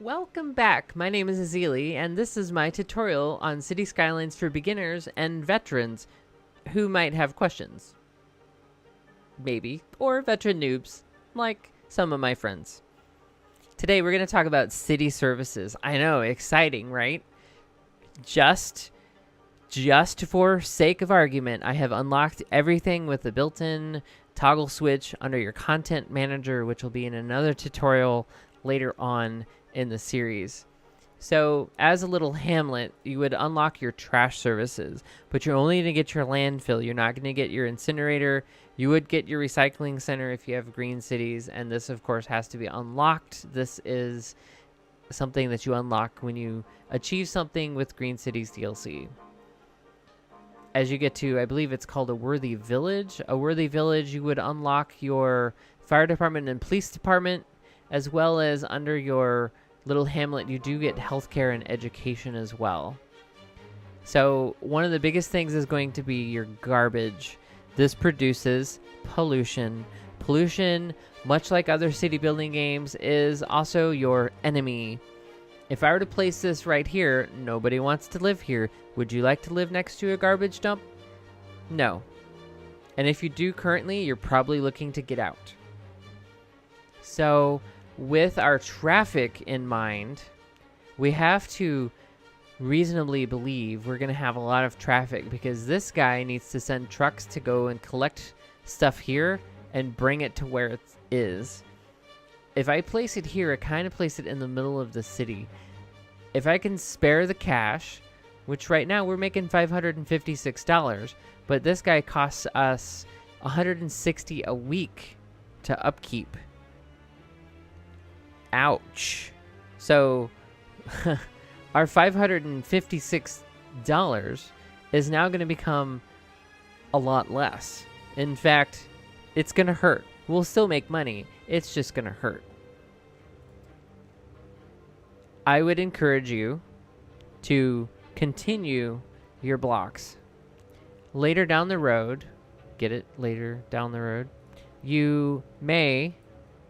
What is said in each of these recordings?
Welcome back. My name is Ezilii, and this is my tutorial on City Skylines for beginners and veterans who might have questions. Maybe. Or veteran noobs, like some of my friends. Today we're going to talk about city services. I know, exciting, right? Just for sake of argument, I have unlocked everything with the built-in toggle switch under your content manager, which will be in another tutorial later on in the series. So as a little hamlet, you would unlock your trash services, but you're only going to get your landfill. You're not going to get your incinerator. You would get your recycling center if you have green cities, and this of course has to be unlocked. This is something that you unlock when you achieve something with Green Cities DLC. As you get to, I believe it's called a worthy village. A worthy village, you would unlock your fire department and police department, as well as under your little hamlet, you do get healthcare and education as well. So one of the biggest things is going to be your garbage. This produces pollution. Pollution, much like other city building games, is also your enemy. If I were to place this right here, nobody wants to live here. Would you like to live next to a garbage dump? No. And if you do currently, you're probably looking to get out. So with our traffic in mind, we have to reasonably believe we're going to have a lot of traffic because this guy needs to send trucks to go and collect stuff here and bring it to where it is. If I place it here, I kind of place it in the middle of the city. If I can spare the cash, which right now we're making $556, but this guy costs us $160 a week to upkeep. Ouch. So our $556 is now going to become a lot less. In fact, it's going to hurt. We'll still make money. It's just going to hurt. I would encourage you to continue your blocks. Later down the road, you may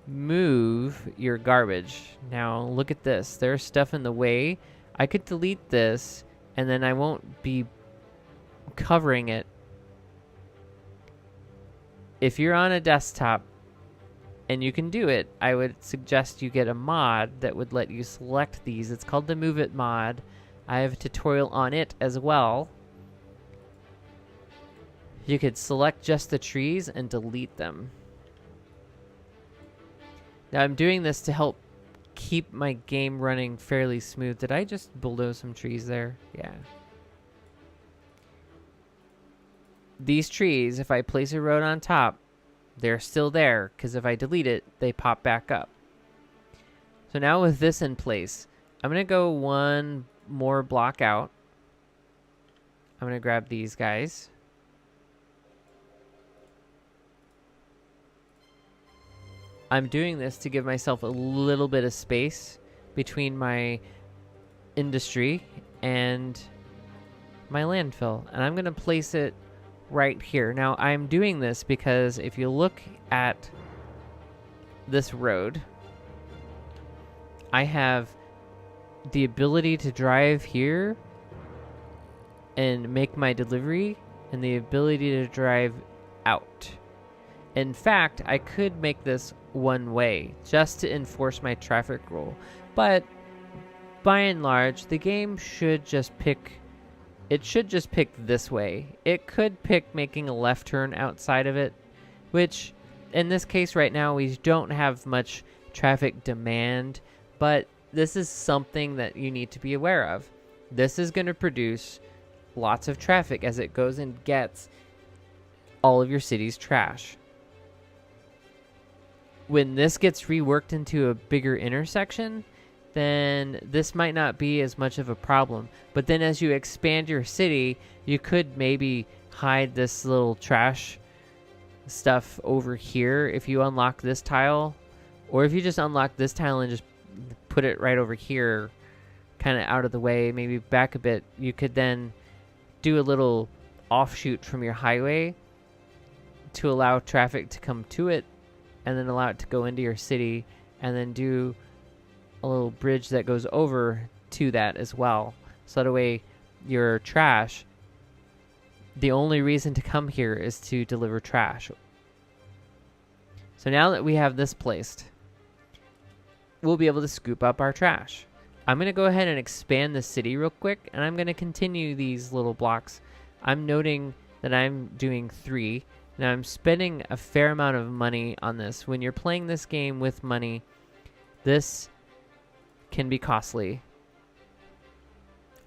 move your garbage. Now look at this. There's stuff in the way. I could delete this and then I won't be covering it. If you're on a desktop and you can do it, I would suggest you get a mod that would let you select these. It's called the Move It mod. I have a tutorial on it as well. You could select just the trees and delete them. Now I'm doing this to help keep my game running fairly smooth. Did I just bulldoze some trees there? Yeah. These trees, if I place a road on top, they're still there, because if I delete it, they pop back up. So now with this in place, I'm going to go one more block out. I'm going to grab these guys. I'm doing this to give myself a little bit of space between my industry and my landfill. And I'm going to place it right here. Now, I'm doing this because if you look at this road, I have the ability to drive here and make my delivery and the ability to drive out. In fact, I could make this one way just to enforce my traffic rule. But by and large, the game should just pick this way. It could pick making a left turn outside of it, which in this case right now we don't have much traffic demand, but this is something that you need to be aware of. This is going to produce lots of traffic as it goes and gets all of your city's trash. When this gets reworked into a bigger intersection, then this might not be as much of a problem. But then as you expand your city, you could maybe hide this little trash stuff over here if you unlock this tile. Or if you just unlock this tile and just put it right over here, kind of out of the way, maybe back a bit, you could then do a little offshoot from your highway to allow traffic to come to it, and then allow it to go into your city, and then do a little bridge that goes over to that as well. So that way your trash, the only reason to come here is to deliver trash. So now that we have this placed, we'll be able to scoop up our trash. I'm going to go ahead and expand the city real quick, and I'm going to continue these little blocks. I'm noting that I'm doing 3. Now I'm spending a fair amount of money on this. When you're playing this game with money, this can be costly.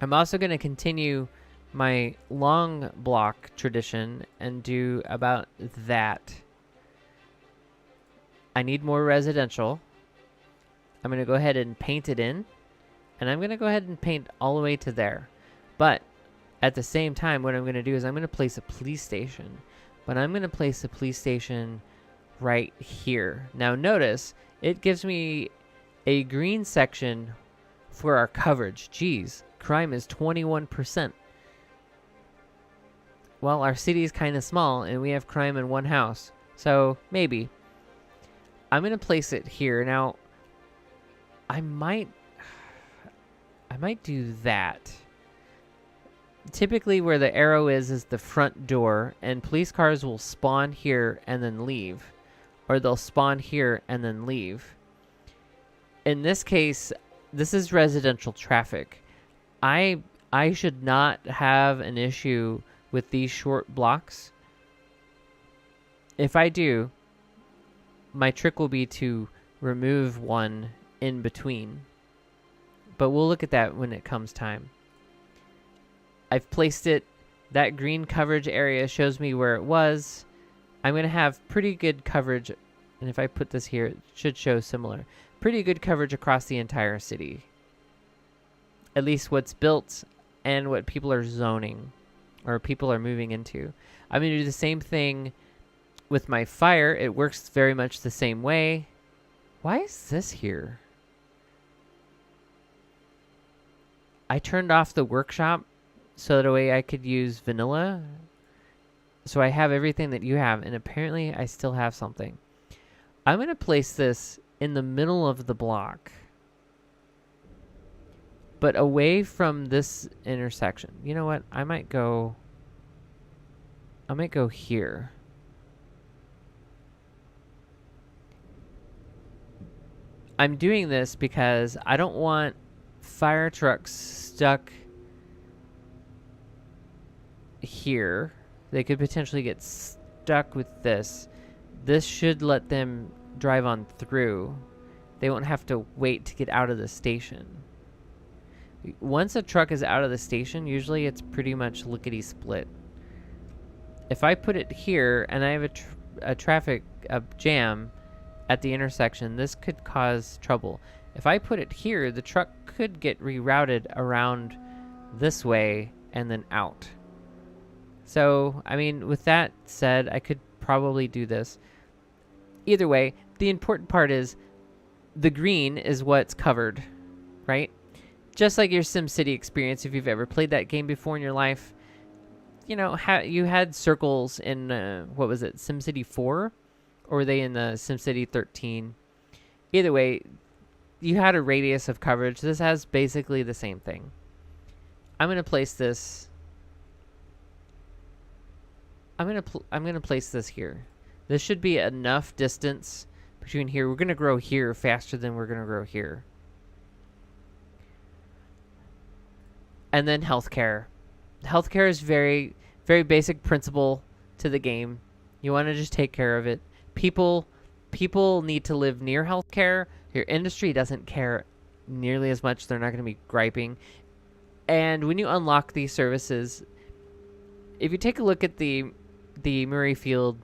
I'm also going to continue my long block tradition and do about that. I need more residential. I'm going to go ahead and paint it in. And I'm going to go ahead and paint all the way to there. But at the same time, what I'm going to do is I'm going to place a police station. But I'm going to place the police station right here. Now notice, it gives me a green section for our coverage. Geez, crime is 21%. Well, our city is kind of small, and we have crime in one house. So, maybe. I'm going to place it here. Now, I might do that. Typically where the arrow is the front door, and police cars will spawn here and then leave. Or they'll spawn here and then leave. In this case, this is residential traffic. I should not have an issue with these short blocks. If I do, my trick will be to remove one in between. But we'll look at that when it comes time. I've placed it. That green coverage area shows me where it was. I'm going to have pretty good coverage. And if I put this here, it should show similar. Pretty good coverage across the entire city. At least what's built and what people are zoning or people are moving into. I'm going to do the same thing with my fire. It works very much the same way. Why is this here? I turned off the workshop so that way I could use vanilla. So I have everything that you have, and apparently I still have something. I'm going to place this in the middle of the block, but away from this intersection. You know what? I might go here. I'm doing this because I don't want fire trucks stuck here. They could potentially get stuck with this. This should let them drive on through. They won't have to wait to get out of the station. Once a truck is out of the station, usually it's pretty much lickety-split. If I put it here and I have a traffic jam at the intersection, this could cause trouble. If I put it here, the truck could get rerouted around this way and then out. So, I mean, with that said, I could probably do this. Either way, the important part is the green is what's covered, right? Just like your SimCity experience, if you've ever played that game before in your life, you know, you had circles in, what was it, SimCity 4? Or were they in the SimCity 13? Either way, you had a radius of coverage. This has basically the same thing. I'm going to place this. I'm going to place this here. This should be enough distance between here. We're going to grow here faster than we're going to grow here. And then healthcare. Healthcare is very, very basic principle to the game. You want to just take care of it. People need to live near healthcare. Your industry doesn't care nearly as much. They're not going to be griping. And when you unlock these services, if you take a look at the Murrayfield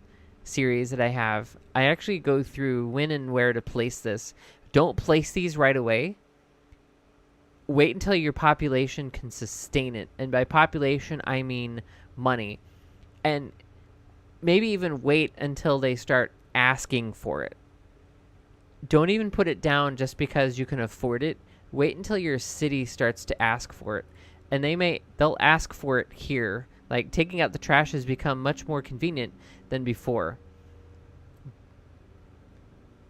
series that I have, I actually go through when and where to place this. Don't place these right away. Wait until your population can sustain it. And by population, I mean money. And maybe even wait until they start asking for it. Don't even put it down just because you can afford it. Wait until your city starts to ask for it. And they'll ask for it here. Like, taking out the trash has become much more convenient than before.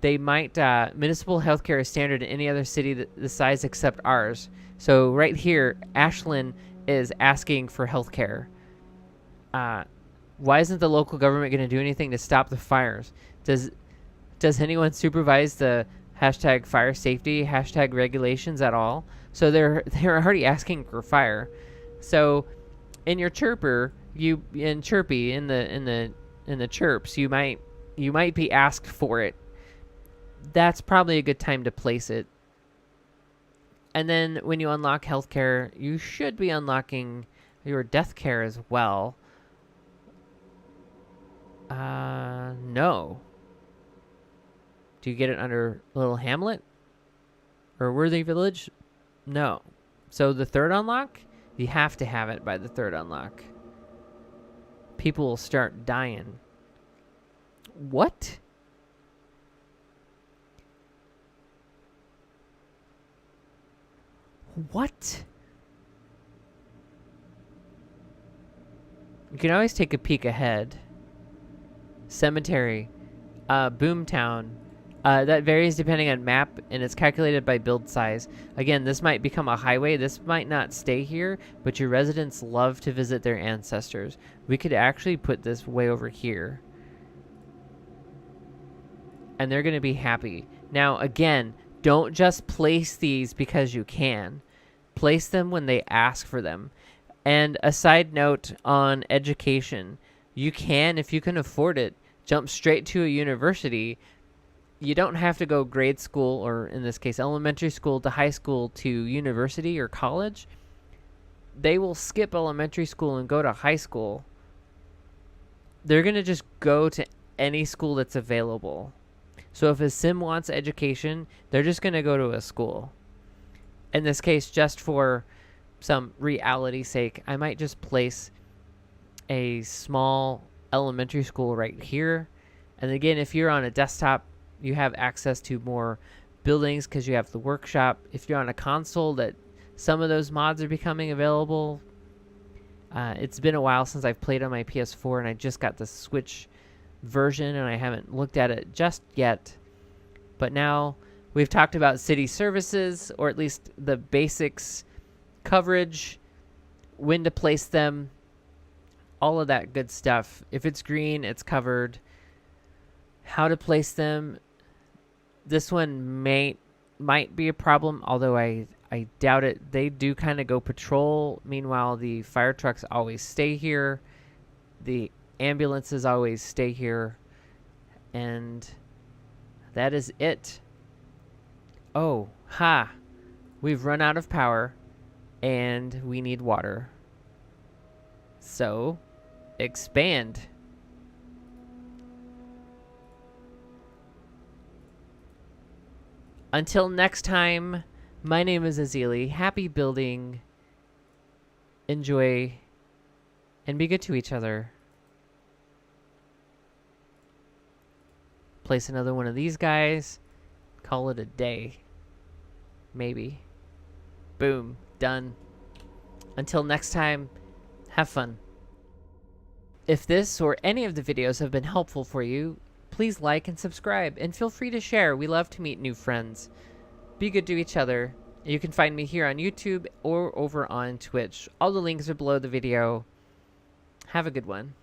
they might, municipal healthcare is standard in any other city the size except ours. So right here, Ashland is asking for healthcare. Why isn't the local government going to do anything to stop the fires? Does anyone supervise the hashtag fire safety, hashtag regulations at all? So they're already asking for fire. So in your chirper, in Chirpy, in the chirps, you might be asked for it. That's probably a good time to place it. And then when you unlock healthcare, you should be unlocking your death care as well. No. Do you get it under Little Hamlet? Or Worthy Village? No. So the third unlock, you have to have it by the third unlock. People will start dying. What? What? You can always take a peek ahead. Cemetery. Boomtown. That varies depending on map, and it's calculated by build size. Again, this might become a highway. This might not stay here, but your residents love to visit their ancestors. We could actually put this way over here. And they're going to be happy. Now, again, don't just place these because you can. Place them when they ask for them. And a side note on education. You can, if you can afford it, jump straight to a university. You don't have to go grade school, or in this case, elementary school to high school to university or college. They will skip elementary school and go to high school. They're going to just go to any school that's available. So if a sim wants education, they're just going to go to a school. In this case, just for some reality's sake, I might just place a small elementary school right here. And again, if you're on a desktop, you have access to more buildings because you have the workshop. If you're on a console, that some of those mods are becoming available. It's been a while since I've played on my PS4, and I just got the Switch version, and I haven't looked at it just yet. But now we've talked about city services, or at least the basics, coverage, when to place them, all of that good stuff. If it's green, it's covered. How to place them. This one might be a problem, although I doubt it. They do kind of go patrol. Meanwhile, the fire trucks always stay here. The ambulances always stay here. And that is it. Oh, ha. We've run out of power, and we need water. So, expand. Until next time, my name is Ezilii. Happy building. Enjoy. And be good to each other. Place another one of these guys. Call it a day. Maybe. Boom. Done. Until next time, have fun. If this or any of the videos have been helpful for you, please like and subscribe, and feel free to share. We love to meet new friends. Be good to each other. You can find me here on YouTube or over on Twitch. All the links are below the video. Have a good one.